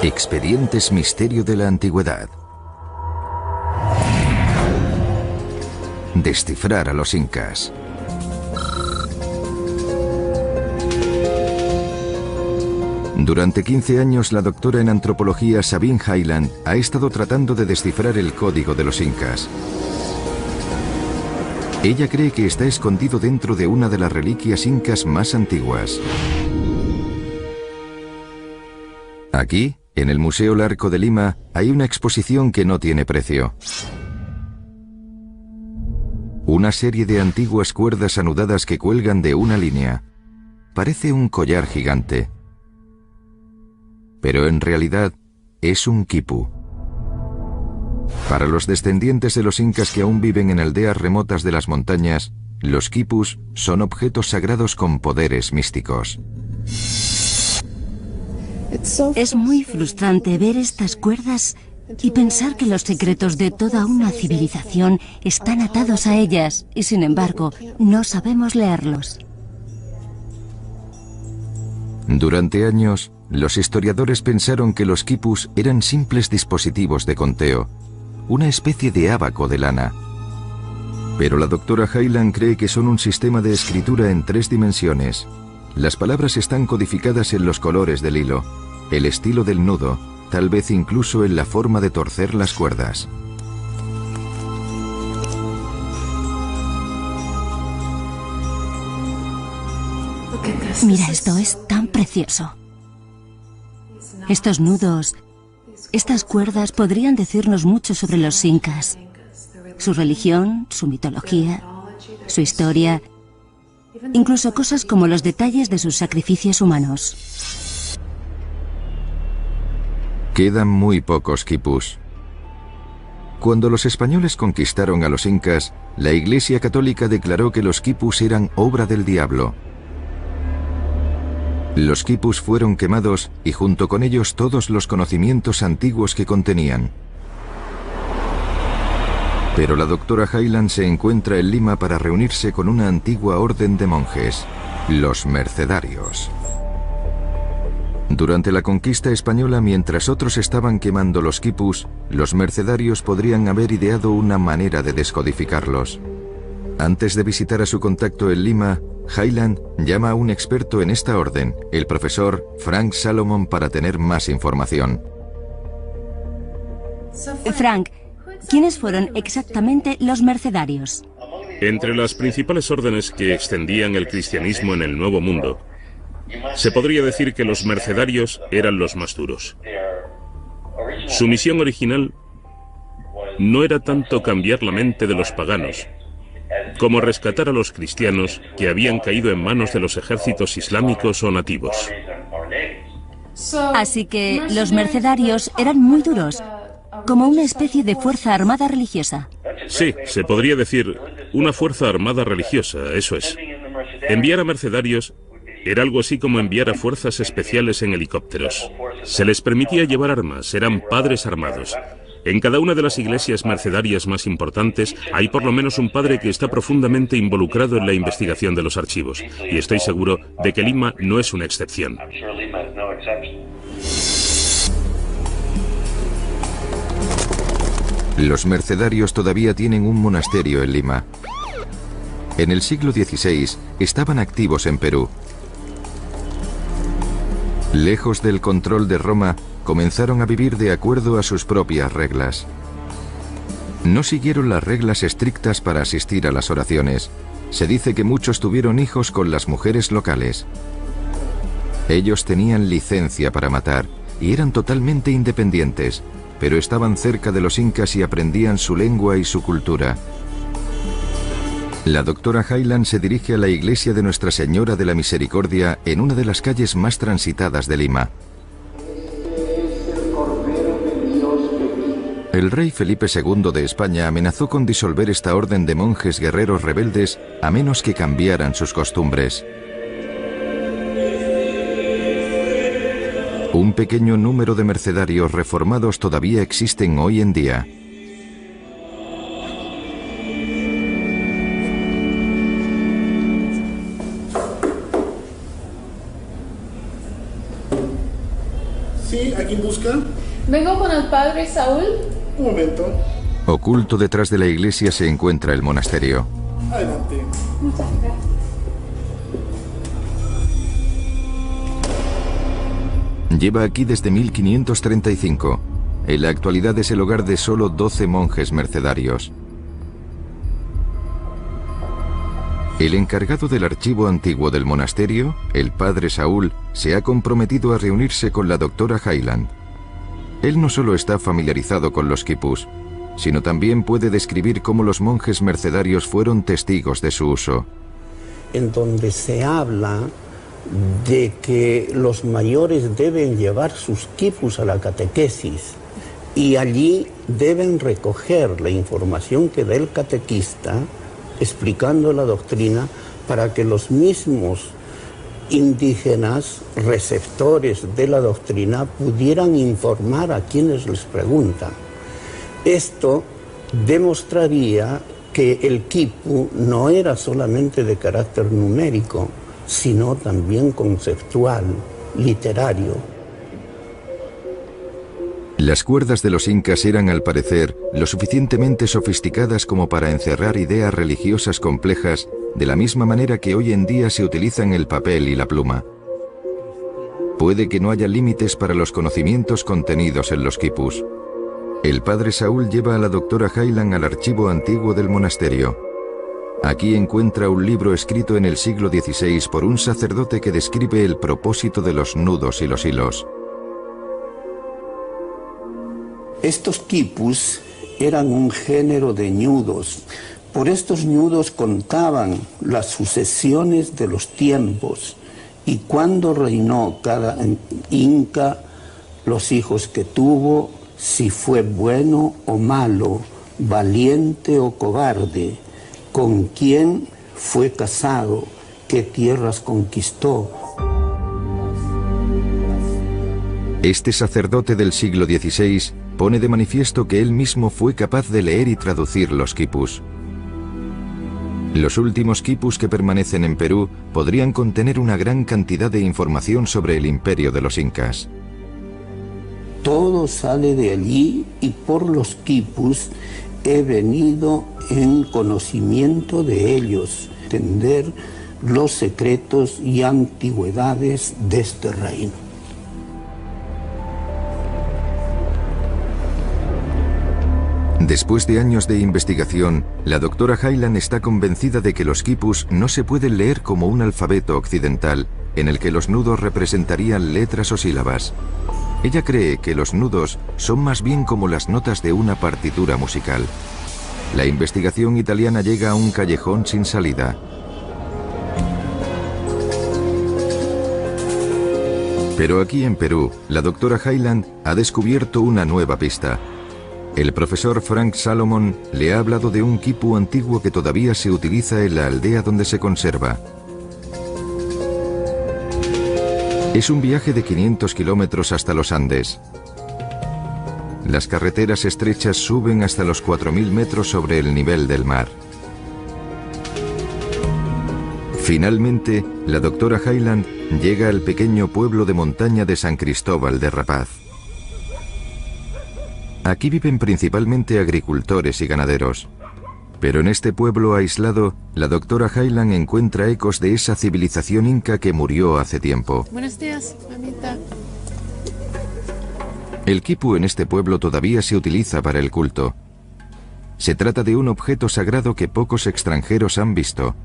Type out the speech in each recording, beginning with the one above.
Expedientes Misterio de la Antigüedad. Descifrar a los incas. Durante 15 años, la doctora en antropología Sabine Hyland ha estado tratando de descifrar el código de los incas. Ella cree que está escondido dentro de una de las reliquias incas más antiguas. Aquí, en el Museo Larco de Lima, hay una exposición que no tiene precio. Una serie de antiguas cuerdas anudadas que cuelgan de una línea. Parece un collar gigante. Pero en realidad es un quipu. Para los descendientes de los incas que aún viven en aldeas remotas de las montañas, los quipus son objetos sagrados con poderes místicos. Es muy frustrante ver estas cuerdas y pensar que los secretos de toda una civilización están atados a ellas y, sin embargo, no sabemos leerlos. Durante años, los historiadores pensaron que los quipus eran simples dispositivos de conteo, una especie de ábaco de lana. Pero la doctora Hyland cree que son un sistema de escritura en 3 dimensiones. Las palabras están codificadas en los colores del hilo, el estilo del nudo, tal vez incluso en la forma de torcer las cuerdas. Mira esto, es tan precioso. Estos nudos, estas cuerdas podrían decirnos mucho sobre los incas, su religión, su mitología, su historia, incluso cosas como los detalles de sus sacrificios humanos. Quedan muy pocos quipus. Cuando los españoles conquistaron a los incas, la Iglesia Católica declaró que los quipus eran obra del diablo. Los quipus fueron quemados y junto con ellos todos los conocimientos antiguos que contenían. Pero la doctora Hyland se encuentra en Lima para reunirse con una antigua orden de monjes, los mercedarios. Durante la conquista española, mientras otros estaban quemando los quipus, los mercedarios podrían haber ideado una manera de descodificarlos. Antes de visitar a su contacto en Lima, Hyland llama a un experto en esta orden, el profesor Frank Salomon, para tener más información. Frank, ¿quiénes fueron exactamente los mercedarios? Entre las principales órdenes que extendían el cristianismo en el Nuevo Mundo, se podría decir que los mercedarios eran los más duros. Su misión original no era tanto cambiar la mente de los paganos, como rescatar a los cristianos que habían caído en manos de los ejércitos islámicos o nativos. Así que los mercedarios eran muy duros, como una especie de fuerza armada religiosa. Sí, se podría decir una fuerza armada religiosa, eso es. Enviar a mercedarios era algo así como enviar a fuerzas especiales en helicópteros. Se les permitía llevar armas, eran padres armados. En cada una de las iglesias mercedarias más importantes hay por lo menos un padre que está profundamente involucrado en la investigación de los archivos, y estoy seguro de que Lima no es una excepción. Los mercedarios todavía tienen un monasterio en Lima. En el siglo XVI estaban activos en Perú. Lejos del control de Roma, comenzaron a vivir de acuerdo a sus propias reglas. No siguieron las reglas estrictas para asistir a las oraciones. Se dice que muchos tuvieron hijos con las mujeres locales. Ellos tenían licencia para matar y eran totalmente independientes, pero estaban cerca de los incas y aprendían su lengua y su cultura. La doctora Hyland se dirige a la iglesia de Nuestra Señora de la Misericordia en una de las calles más transitadas de Lima. El rey Felipe II de España amenazó con disolver esta orden de monjes guerreros rebeldes a menos que cambiaran sus costumbres. Un pequeño número de mercedarios reformados todavía existen hoy en día. Sí, ¿a quién busca? Vengo con el padre Saúl. Un momento. Oculto detrás de la iglesia se encuentra el monasterio. Adelante. Muchas gracias. Lleva aquí desde 1535. En la actualidad es el hogar de solo 12 monjes mercedarios. El encargado del archivo antiguo del monasterio, el padre Saúl, se ha comprometido a reunirse con la doctora Hyland. Él no solo está familiarizado con los quipus, sino también puede describir cómo los monjes mercedarios fueron testigos de su uso. En donde se habla de que los mayores deben llevar sus quipus a la catequesis y allí deben recoger la información que da el catequista explicando la doctrina para que los mismos indígenas receptores de la doctrina pudieran informar a quienes les preguntan. Esto demostraría que el quipu no era solamente de carácter numérico, sino también conceptual, literario. Las cuerdas de los incas eran, al parecer, lo suficientemente sofisticadas como para encerrar ideas religiosas complejas, de la misma manera que hoy en día se utilizan el papel y la pluma. Puede que no haya límites para los conocimientos contenidos en los quipus. El padre Saúl lleva a la doctora Hyland al archivo antiguo del monasterio. Aquí encuentra un libro escrito en el siglo XVI por un sacerdote que describe el propósito de los nudos y los hilos. Estos quipus eran un género de ñudos. Por estos ñudos contaban las sucesiones de los tiempos y cuándo reinó cada inca, los hijos que tuvo, si fue bueno o malo, valiente o cobarde, con quién fue casado, qué tierras conquistó. Este sacerdote del siglo XVI pone de manifiesto que él mismo fue capaz de leer y traducir los quipus. Los últimos quipus que permanecen en Perú podrían contener una gran cantidad de información sobre el imperio de los incas. Todo sale de allí y por los quipus he venido en conocimiento de ellos, entender los secretos y antigüedades de este reino. Después de años de investigación, la doctora Hyland está convencida de que los quipus no se pueden leer como un alfabeto occidental, en el que los nudos representarían letras o sílabas. Ella cree que los nudos son más bien como las notas de una partitura musical. La investigación italiana llega a un callejón sin salida. Pero aquí en Perú, la doctora Hyland ha descubierto una nueva pista. El profesor Frank Salomon le ha hablado de un quipu antiguo que todavía se utiliza en la aldea donde se conserva. Es un viaje de 500 kilómetros hasta los Andes. Las carreteras estrechas suben hasta los 4.000 metros sobre el nivel del mar. Finalmente, la doctora Hyland llega al pequeño pueblo de montaña de San Cristóbal de Rapaz. Aquí viven principalmente agricultores y ganaderos. Pero en este pueblo aislado, la doctora Hyland encuentra ecos de esa civilización inca que murió hace tiempo. Buenos días, mamita. El quipu en este pueblo todavía se utiliza para el culto. Se trata de un objeto sagrado que pocos extranjeros han visto.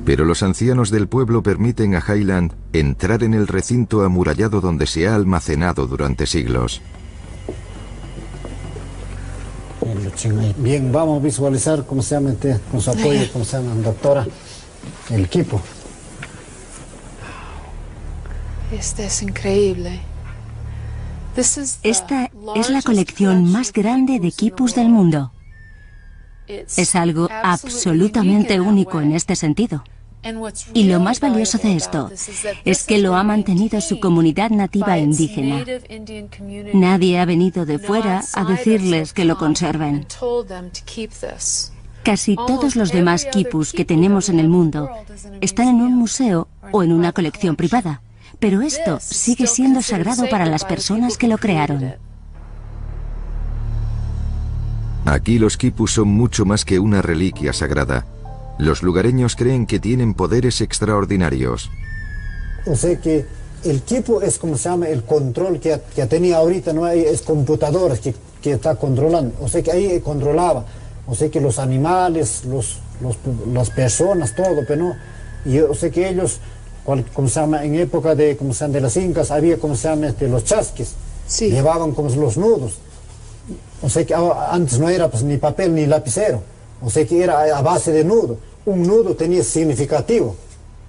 Pero los ancianos del pueblo permiten a Hyland entrar en el recinto amurallado donde se ha almacenado durante siglos. Bien, vamos a visualizar cómo se llama con su apoyo, cómo se llama, doctora, el equipo. Este es increíble. Esta es la colección más grande de quipus del mundo. Es algo absolutamente único en este sentido. Y lo más valioso de esto es que lo ha mantenido su comunidad nativa indígena. Nadie ha venido de fuera a decirles que lo conserven. Casi todos los demás quipus que tenemos en el mundo están en un museo o en una colección privada, pero esto sigue siendo sagrado para las personas que lo crearon. Aquí los quipus son mucho más que una reliquia sagrada. Los lugareños creen que tienen poderes extraordinarios. O sea que el quipu es como se llama el control que tenía ahorita, ¿no? Es computadoras que está controlando. O sea que ahí controlaba. O sea que los animales, las personas, todo, pero no. Y o sea que ellos, como se llama, en época de, como se llama, de las incas, había, como se llama, los chasques. Sí. Llevaban como los nudos. O sea que antes no era pues ni papel ni lapicero. O sea que era a base de nudo. Un nudo tenía significativo.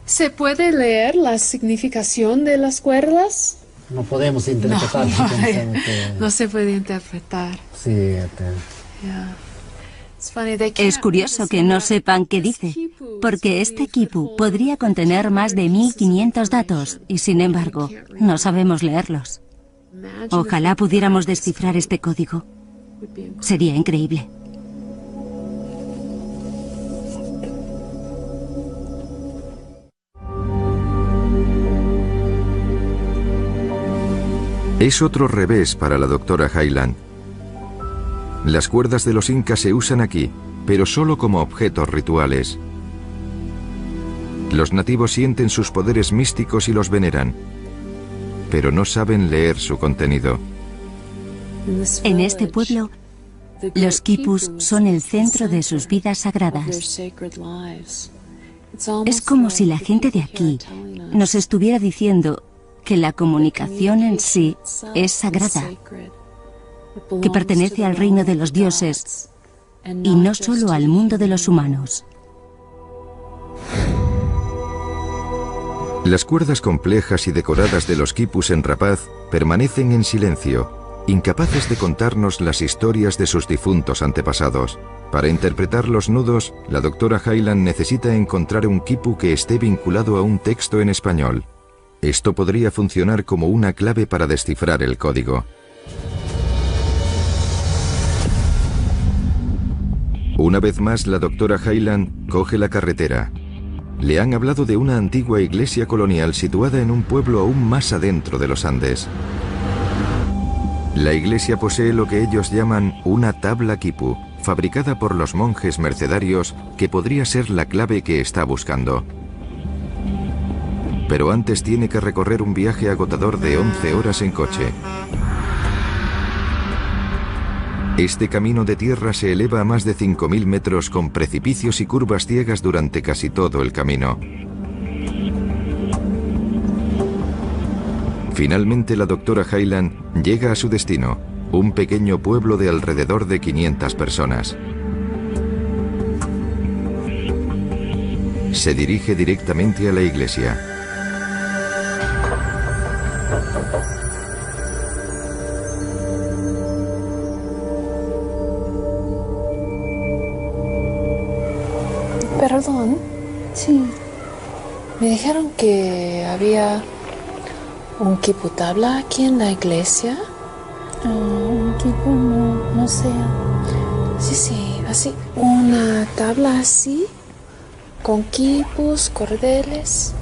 ¿Se puede leer la significación de las cuerdas? No podemos interpretar. No se puede interpretar. Sí, Yeah. Es curioso que no sepan qué dice, porque este quipu podría contener más de 1500 datos y, sin embargo, no sabemos leerlos. Ojalá pudiéramos descifrar este código. Sería increíble. Es otro revés para la doctora Hyland. Las cuerdas de los incas se usan aquí, pero solo como objetos rituales. Los nativos sienten sus poderes místicos y los veneran, pero no saben leer su contenido. En este pueblo, los quipus son el centro de sus vidas sagradas. Es como si la gente de aquí nos estuviera diciendo que la comunicación en sí es sagrada, que pertenece al reino de los dioses y no solo al mundo de los humanos. Las cuerdas complejas y decoradas de los quipus en rapaz permanecen en silencio, incapaces de contarnos las historias de sus difuntos antepasados. Para interpretar los nudos, la doctora Hyland necesita encontrar un quipu que esté vinculado a un texto en español. Esto podría funcionar como una clave para descifrar el código. Una vez más, la doctora Hyland coge la carretera. Le han hablado de una antigua iglesia colonial situada en un pueblo aún más adentro de los Andes. La iglesia posee lo que ellos llaman una tabla quipu, fabricada por los monjes mercedarios, que podría ser la clave que está buscando. Pero antes tiene que recorrer un viaje agotador de 11 horas en coche. Este camino de tierra se eleva a más de 5000 metros con precipicios y curvas ciegas durante casi todo el camino. Finalmente la doctora Hyland llega a su destino, un pequeño pueblo de alrededor de 500 personas. Se dirige directamente a la iglesia. Perdón. Sí. Me dijeron que había un quipu tabla aquí en la iglesia. Un quipu no sé. Sí, así. Una tabla así, con quipus, cordeles.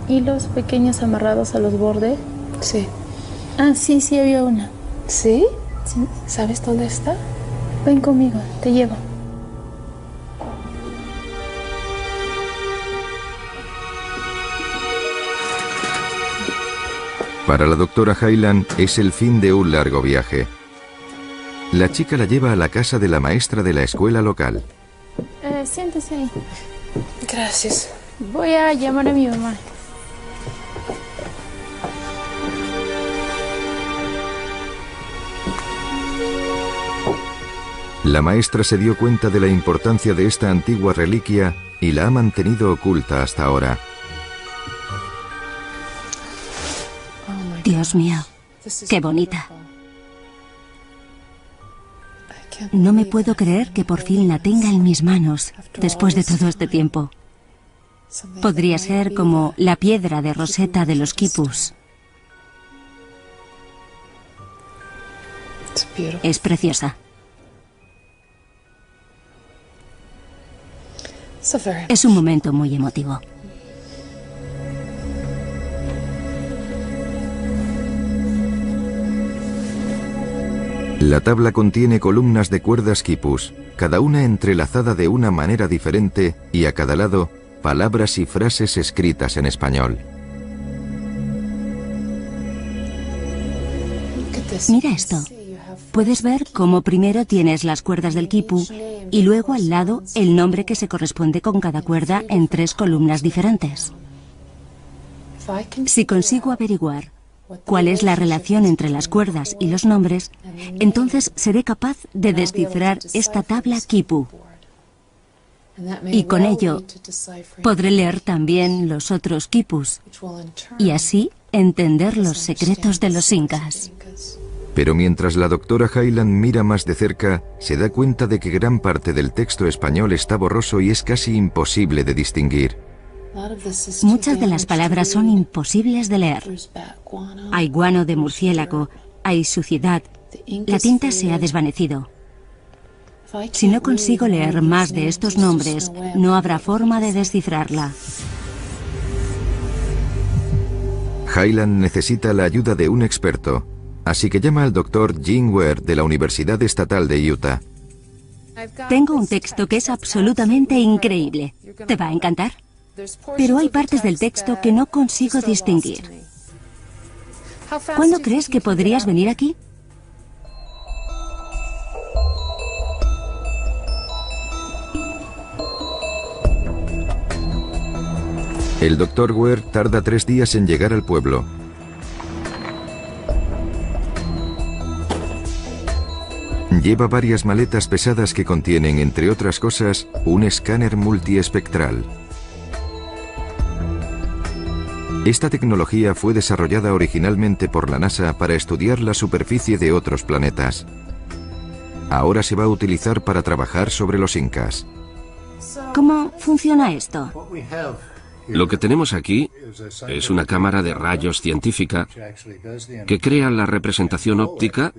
Hilos pequeños amarrados a los bordes. Sí. Ah, sí, había una. ¿Sí? Sí. ¿Sabes dónde está? Ven conmigo, te llevo. Para la doctora Hyland es el fin de un largo viaje. La chica la lleva a la casa de la maestra de la escuela local. Siéntese ahí. Gracias. Voy a llamar a mi mamá. La maestra se dio cuenta de la importancia de esta antigua reliquia y la ha mantenido oculta hasta ahora. Dios mío, qué bonita. No me puedo creer que por fin la tenga en mis manos, después de todo este tiempo. Podría ser como la piedra de Rosetta de los quipus. Es preciosa. Es un momento muy emotivo. La tabla contiene columnas de cuerdas quipus, cada una entrelazada de una manera diferente y a cada lado palabras y frases escritas en español. Mira esto. Puedes ver cómo primero tienes las cuerdas del quipu y luego al lado el nombre que se corresponde con cada cuerda en 3 columnas diferentes. Si consigo averiguar cuál es la relación entre las cuerdas y los nombres, entonces seré capaz de descifrar esta tabla quipu. Y con ello podré leer también los otros quipus y así entender los secretos de los incas. Pero mientras la doctora Hyland mira más de cerca, se da cuenta de que gran parte del texto español está borroso y es casi imposible de distinguir. Muchas de las palabras son imposibles de leer. Hay guano de murciélago, hay suciedad. La tinta se ha desvanecido. Si no consigo leer más de estos nombres, no habrá forma de descifrarla. Hyland necesita la ayuda de un experto, así que llama al doctor Gene Ware de la Universidad Estatal de Utah. Tengo un texto que es absolutamente increíble. ¿Te va a encantar? Pero hay partes del texto que no consigo distinguir. ¿Cuándo crees que podrías venir aquí? El doctor Ware tarda 3 días en llegar al pueblo. Lleva varias maletas pesadas que contienen, entre otras cosas, un escáner multiespectral. Esta tecnología fue desarrollada originalmente por la NASA para estudiar la superficie de otros planetas. Ahora se va a utilizar para trabajar sobre los incas. ¿Cómo funciona esto? Lo que tenemos aquí es una cámara de rayos científica que crea la representación óptica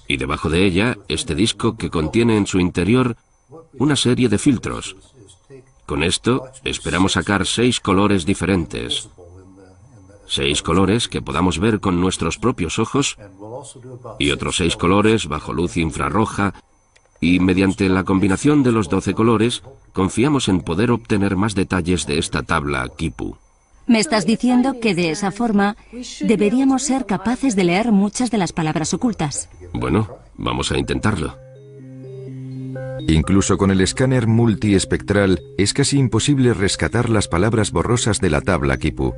y debajo de ella este disco que contiene en su interior una serie de filtros. Con esto esperamos sacar 6 colores diferentes. 6 colores que podamos ver con nuestros propios ojos y otros 6 colores bajo luz infrarroja, y mediante la combinación de los 12 colores confiamos en poder obtener más detalles de esta tabla quipu. Me estás diciendo que de esa forma deberíamos ser capaces de leer muchas de las palabras ocultas. Bueno, vamos a intentarlo. Incluso con el escáner multiespectral es casi imposible rescatar las palabras borrosas de la tabla quipu.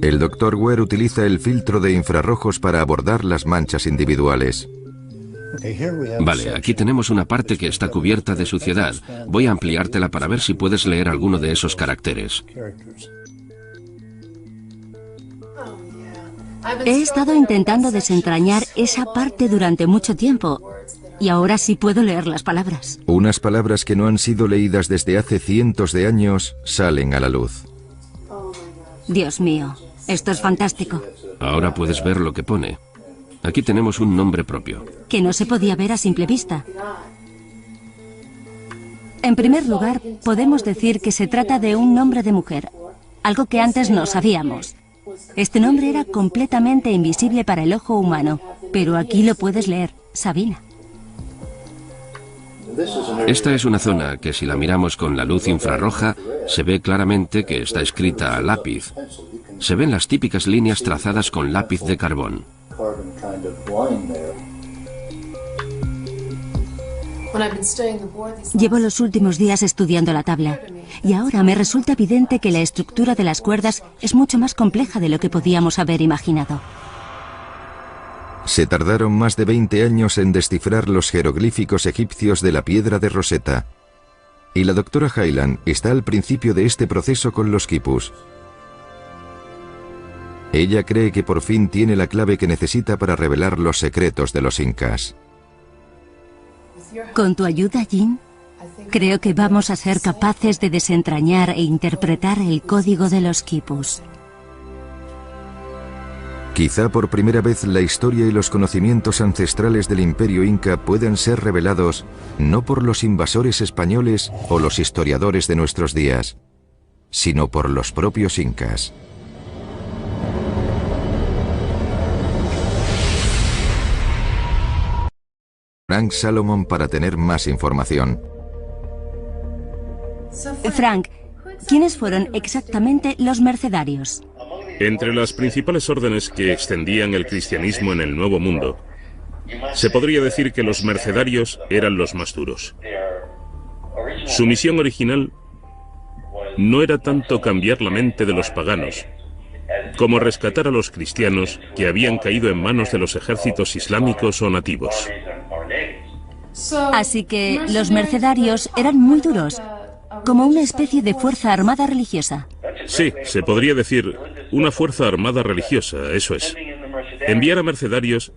El doctor Ware utiliza el filtro de infrarrojos para abordar las manchas individuales. Vale, aquí tenemos una parte que está cubierta de suciedad. Voy a ampliártela para ver si puedes leer alguno de esos caracteres. He estado intentando desentrañar esa parte durante mucho tiempo y ahora sí puedo leer las palabras. Unas palabras que no han sido leídas desde hace cientos de años salen a la luz. Dios mío, esto es fantástico. Ahora puedes ver lo que pone. Aquí tenemos un nombre propio. Que no se podía ver a simple vista. En primer lugar, podemos decir que se trata de un nombre de mujer, algo que antes no sabíamos. Este nombre era completamente invisible para el ojo humano, pero aquí lo puedes leer, Sabina. Esta es una zona que si la miramos con la luz infrarroja, se ve claramente que está escrita a lápiz. Se ven las típicas líneas trazadas con lápiz de carbón. Llevo los últimos días estudiando la tabla y ahora me resulta evidente que la estructura de las cuerdas es mucho más compleja de lo que podíamos haber imaginado. Se tardaron más de 20 años en descifrar los jeroglíficos egipcios de la piedra de Rosetta. Y la doctora Hyland está al principio de este proceso con los quipus. Ella cree que por fin tiene la clave que necesita para revelar los secretos de los incas. Con tu ayuda, Jean, creo que vamos a ser capaces de desentrañar e interpretar el código de los quipus. Quizá por primera vez la historia y los conocimientos ancestrales del Imperio Inca puedan ser revelados no por los invasores españoles o los historiadores de nuestros días, sino por los propios incas. Frank Salomon para tener más información. Frank, ¿quiénes fueron exactamente los mercedarios? Entre las principales órdenes que extendían el cristianismo en el Nuevo Mundo, se podría decir que los mercedarios eran los más duros. Su misión original no era tanto cambiar la mente de los paganos, como rescatar a los cristianos que habían caído en manos de los ejércitos islámicos o nativos. Así que los mercedarios eran muy duros, como una especie de fuerza armada religiosa. Sí, se podría decir una fuerza armada religiosa, eso es. Enviar a mercedarios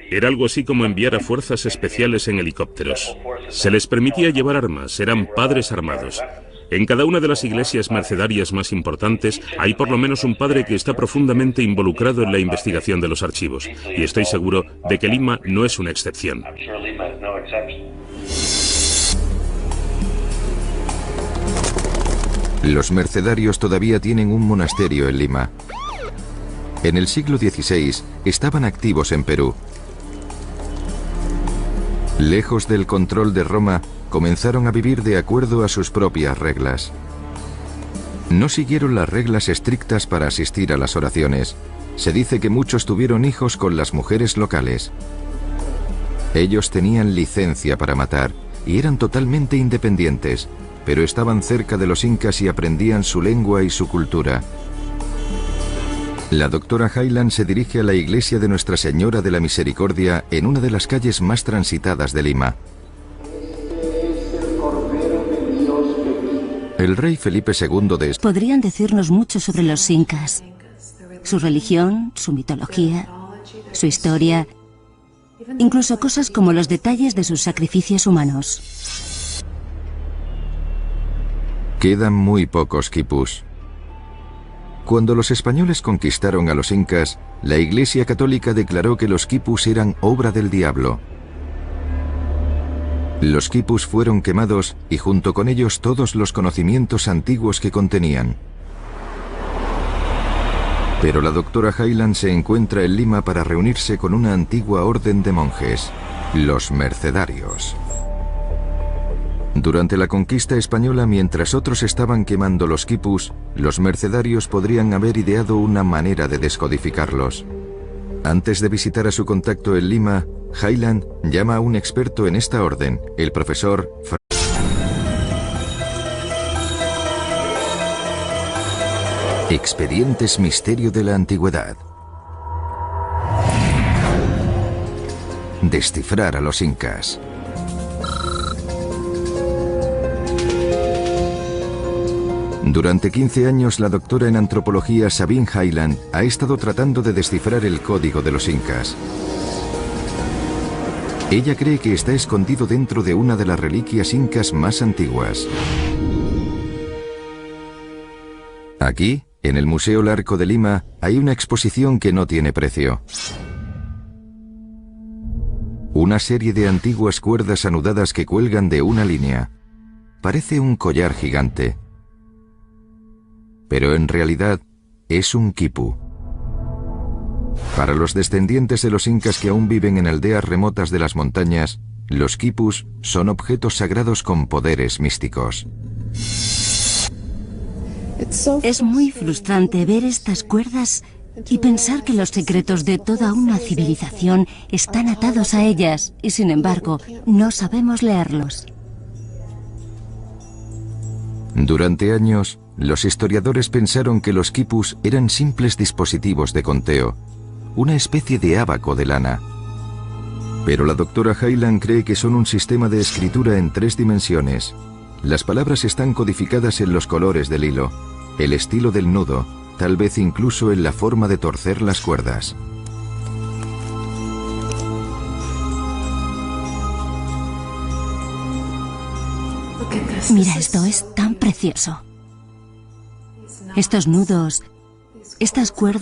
era algo así como enviar a fuerzas especiales en helicópteros. Se les permitía llevar armas, eran padres armados. En cada una de las iglesias mercedarias más importantes hay por lo menos un padre que está profundamente involucrado en la investigación de los archivos, y estoy seguro de que Lima no es una excepción. Los mercedarios todavía tienen un monasterio en Lima. En el siglo XVI estaban activos en Perú. Lejos del control de Roma, comenzaron a vivir de acuerdo a sus propias reglas. No siguieron las reglas estrictas para asistir a las oraciones. Se dice que muchos tuvieron hijos con las mujeres locales. Ellos tenían licencia para matar y eran totalmente independientes, pero estaban cerca de los incas y aprendían su lengua y su cultura. La doctora Hyland se dirige a la iglesia de Nuestra Señora de la Misericordia en una de las calles más transitadas de Lima. El rey Felipe II de España Podrían decirnos mucho sobre los incas, su religión, su mitología, su historia, incluso cosas como los detalles de sus sacrificios humanos. Quedan muy pocos quipus. Cuando los españoles conquistaron a los incas, la Iglesia Católica declaró que los quipus eran obra del diablo. Los quipus fueron quemados y junto con ellos todos los conocimientos antiguos que contenían. Pero la doctora Hyland se encuentra en Lima para reunirse con una antigua orden de monjes, los mercedarios. Durante la conquista española, mientras otros estaban quemando los quipus, los mercedarios podrían haber ideado una manera de descodificarlos. Antes de visitar a su contacto en Lima, Hyland llama a un experto en esta orden, el profesor Expedientes Misterio de la Antigüedad. Descifrar a los incas. Durante 15 años, la doctora en antropología Sabine Hyland ha estado tratando de descifrar el código de los incas. Ella cree que está escondido dentro de una de las reliquias incas más antiguas. Aquí, en el Museo Larco de Lima, hay una exposición que no tiene precio. Una serie de antiguas cuerdas anudadas que cuelgan de una línea. Parece un collar gigante. Pero en realidad es un quipu. Para los descendientes de los incas que aún viven en aldeas remotas de las montañas, los quipus son objetos sagrados con poderes místicos. Es muy frustrante ver estas cuerdas y pensar que los secretos de toda una civilización están atados a ellas y, sin embargo, no sabemos leerlos. Durante años, los historiadores pensaron que los quipus eran simples dispositivos de conteo, una especie de ábaco de lana. Pero la doctora Hyland cree que son un sistema de escritura en 3 dimensiones. Las palabras están codificadas en los colores del hilo, el estilo del nudo, tal vez incluso en la forma de torcer las cuerdas. Mira esto, es tan precioso. Estos nudos, estas cuerdas